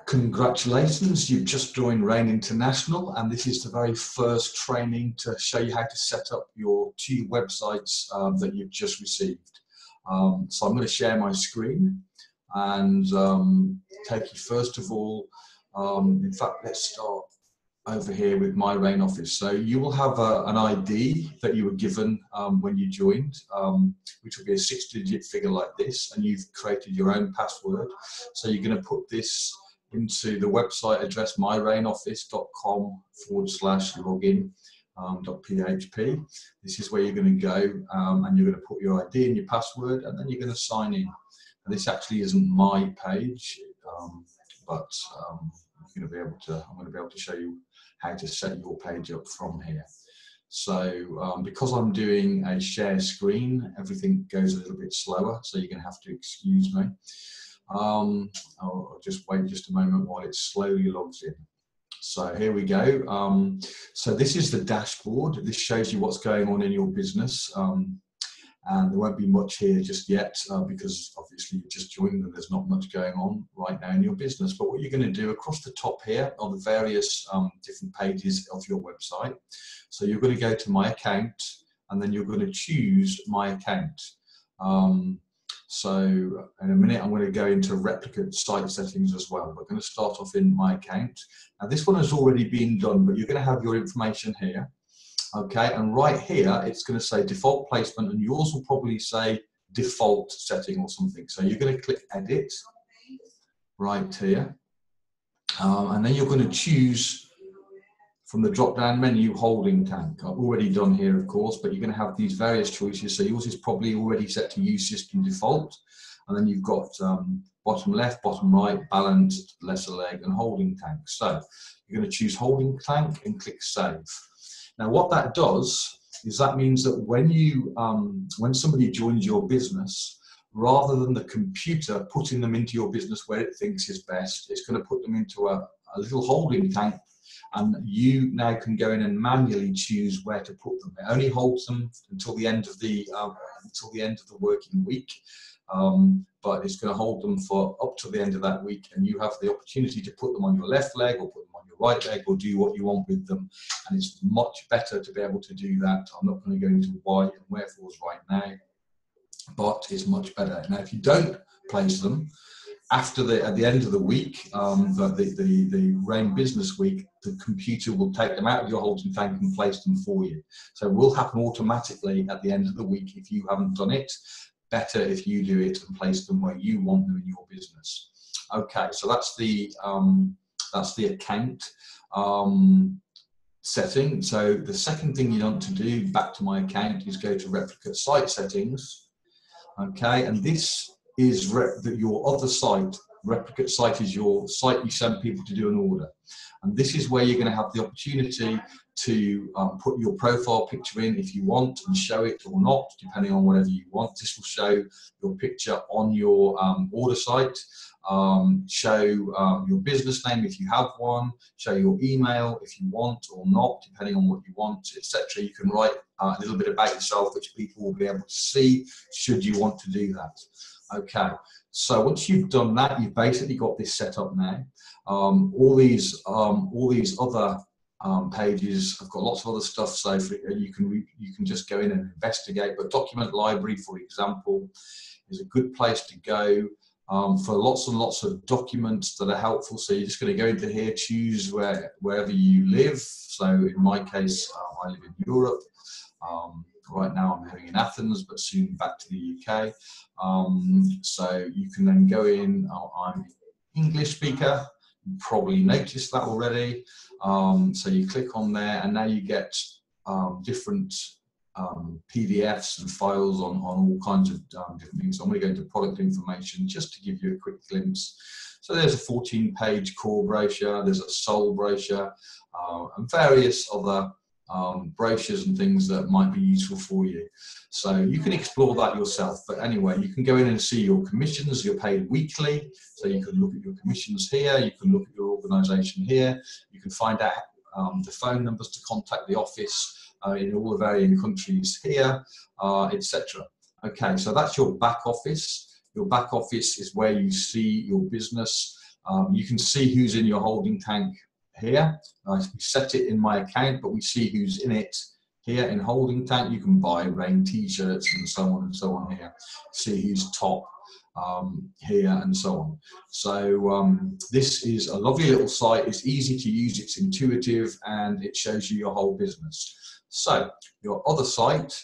Congratulations, you've just joined Rain International, and this is the very first training to show you how to set up your 2 websites that you've just received. So I'm going to share my screen and take you first of all, in fact, let's start over here with My Rain Office. So you will have an ID that you were given when you joined, which will be a 6-digit figure like this, and you've created your own password. So you're going to put this into the website address myrainoffice.com/login.php. This is where you're going to go, and you're going to put your ID and your password, and then you're going to sign in. And this actually isn't my page, but you're going to be able to. I'm going to be able to show you how to set your page up from here. So because I'm doing a share screen, everything goes a little bit slower, so you're going to have to excuse me. I'll just wait just a moment while it slowly logs in. So here we go. So this is the dashboard. This shows you what's going on in your business. And there won't be much here just yet because obviously you just joined and there's not much going on right now in your business. But what you're going to do across the top here are the various different pages of your website. So you're going to go to My Account, and then you're going to choose My Account. So in a minute, I'm going to go into replicate site settings as well. We're going to start off in My Account. Now this one has already been done, but you're going to have your information here. Okay, and right here, it's going to say default placement, and yours will probably say default setting or something. So you're going to click edit right here. And then you're going to choose from the drop-down menu holding tank. I've already done here, of course, but you're going to have these various choices. So yours is probably already set to use system default. And then you've got bottom left, bottom right, balanced, lesser leg, and holding tank. So you're going to choose holding tank and click save. Now what that does is that means that when you when somebody joins your business, rather than the computer putting them into your business where it thinks is best, it's going to put them into a little holding tank, and you now can go in and manually choose where to put them. It only holds them until the end of the working week, but it's going to hold them for up to the end of that week, and you have the opportunity to put them on your left leg or put them on your right leg or do what you want with them. And it's much better to be able to do that. I'm not going to go into why and wherefores right now, but it's much better. Now, if you don't place them, at the end of the week, the Rain Business Week, the computer will take them out of your holding tank and place them for you. So it will happen automatically at the end of the week if you haven't done it. Better if you do it and place them where you want them in your business. Okay, so that's the account setting. So the second thing you want to do, back to My Account, is go to replicate site settings. Okay, and this is your other site. Replicate site is your site you send people to do an order, and this is where you're going to have the opportunity to put your profile picture in if you want and show it or not, depending on whatever you want. This will show your picture on your order site, show your business name if you have one, show your email if you want or not, depending on what you want, etc. You can write a little bit about yourself, which people will be able to see should you want to do that. Okay, so once you've done that, you've basically got this set up now. All these other pages have got lots of other stuff, so you can just go in and investigate. But Document Library, for example, is a good place to go for lots and lots of documents that are helpful. So you're just going to go into here, choose wherever you live. So in my case, I live in Europe. Right now I'm living in Athens, but soon back to the UK. So you can then go in, I'm an English speaker, you probably noticed that already. So you click on there, and now you get different PDFs and files on all kinds of different things. So I'm going to go into product information just to give you a quick glimpse. So there's a 14-page core brochure, there's a Soul brochure, and various other brochures and things that might be useful for you. So you can explore that yourself, but anyway, you can go in and see your commissions. You're paid weekly, so you can look at your commissions here, you can look at your organization here, you can find out the phone numbers to contact the office in all the varying countries here, etc. Okay, so that's your back office. Your back office is where you see your business You can see who's in your holding tank here. We set it in my account, but we see who's in it here in holding tank. You can buy rain t-shirts and so on here. See who's top here and so on. So this is a lovely little site. It's easy to use, it's intuitive, and it shows you your whole business. So your other site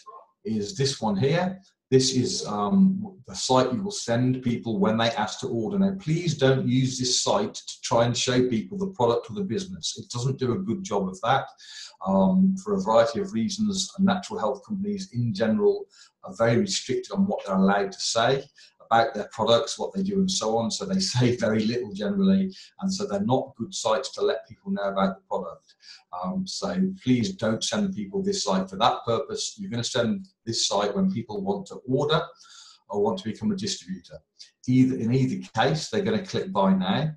is this one here. This is the site you will send people when they ask to order. Now, please don't use this site to try and show people the product or the business. It doesn't do a good job of that for a variety of reasons. Natural health companies in general are very restricted on what they're allowed to say about their products, what they do and so on. So they say very little generally, and so they're not good sites to let people know about the product. So please don't send people this site for that purpose. You're going to send this site when people want to order or want to become a distributor. In either case, they're going to click buy now.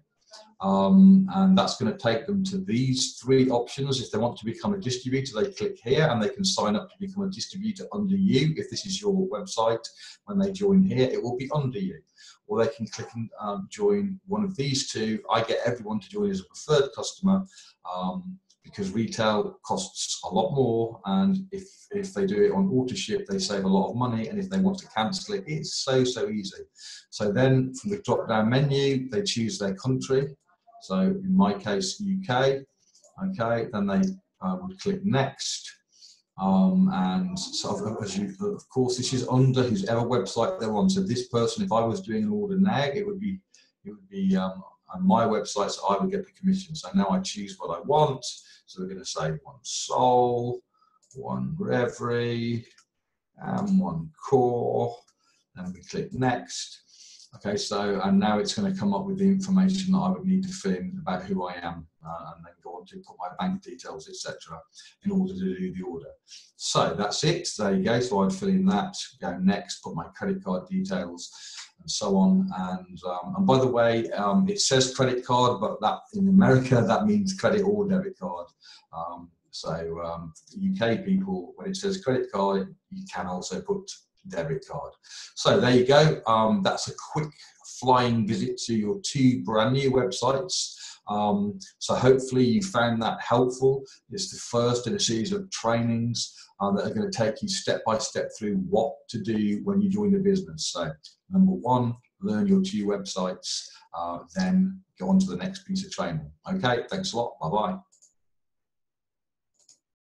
And that's going to take them to these three options. If they want to become a distributor, they click here and they can sign up to become a distributor under you. If this is your website, when they join here, it will be under you. Or they can click and join one of these two. I get everyone to join as a preferred customer because retail costs a lot more, and if they do it on auto ship, they save a lot of money, and if they want to cancel it, it's so easy. So then from the drop down menu, they choose their country. So in my case, UK. Okay, then they would click next. And so of course, this is under whosever website they're on. So this person, if I was doing an order now, it would be on my website, so I would get the commission. So now I choose what I want. So we're going to say one Soul, one Reverie, and one Core. Then we click next. Okay, so and now it's going to come up with the information that I would need to fill in about who I am, and then go on to put my bank details, etc., in order to do the order. So that's it. There you go. So I'd fill in that, go next, put my credit card details, and so on. And by the way, it says credit card, but that in America that means credit or debit card. So UK people, when it says credit card, you can also put debit card. So there you go. That's a quick flying visit to your two brand new websites. So hopefully you found that helpful. It's the first in a series of trainings that are going to take you step by step through what to do when you join the business. So number one, learn your two websites, then go on to the next piece of training. Okay, thanks a lot. Bye-bye.